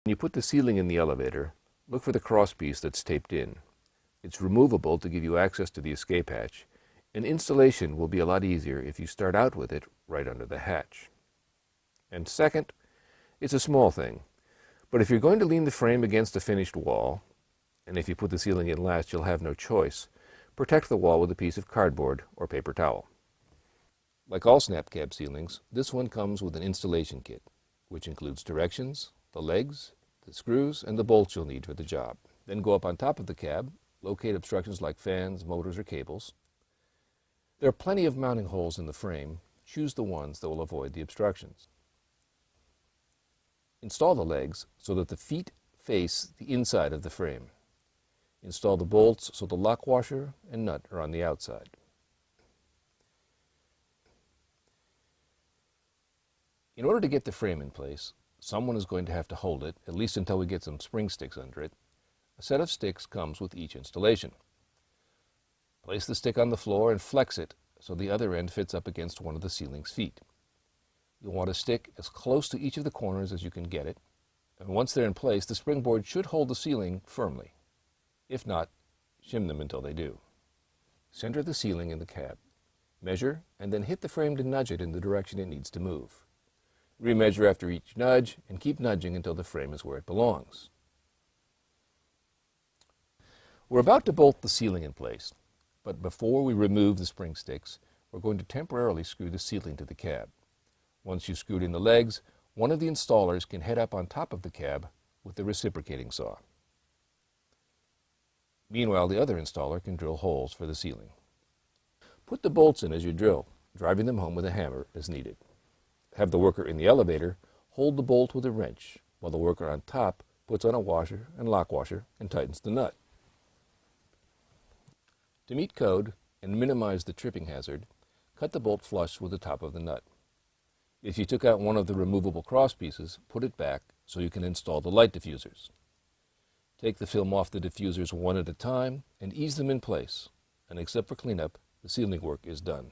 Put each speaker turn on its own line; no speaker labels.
When you put the ceiling in the elevator, look for the crosspiece that's taped in. It's removable to give you access to the escape hatch, and installation will be a lot easier if you start out with it right under the hatch. And second, it's a small thing, but if you're going to lean the frame against a finished wall, and if you put the ceiling in last, you'll have no choice, protect the wall with a piece of cardboard or paper towel. Like all SnapCab ceilings, this one comes with an installation kit, which includes directions, the legs, the screws, and the bolts you'll need for the job. Then go up on top of the cab, locate obstructions like fans, motors, or cables. There are plenty of mounting holes in the frame. Choose the ones that will avoid the obstructions. Install the legs so that the feet face the inside of the frame. Install the bolts so the lock washer and nut are on the outside. In order to get the frame in place, someone is going to have to hold it, at least until we get some spring sticks under it. A set of sticks comes with each installation. Place the stick on the floor and flex it so the other end fits up against one of the ceiling's feet. You'll want to stick as close to each of the corners as you can get it, and once they're in place, the springboard should hold the ceiling firmly. If not, shim them until they do. Center the ceiling in the cab. Measure, and then hit the frame to nudge it in the direction it needs to move. Remeasure after each nudge, and keep nudging until the frame is where it belongs. We're about to bolt the ceiling in place, but before we remove the spring sticks, we're going to temporarily screw the ceiling to the cab. Once you've screwed in the legs, one of the installers can head up on top of the cab with the reciprocating saw. Meanwhile, the other installer can drill holes for the ceiling. Put the bolts in as you drill, driving them home with a hammer as needed. Have the worker in the elevator hold the bolt with a wrench, while the worker on top puts on a washer and lock washer and tightens the nut. To meet code and minimize the tripping hazard, cut the bolt flush with the top of the nut. If you took out one of the removable cross pieces, put it back so you can install the light diffusers. Take the film off the diffusers one at a time and ease them in place, and except for cleanup, the ceiling work is done.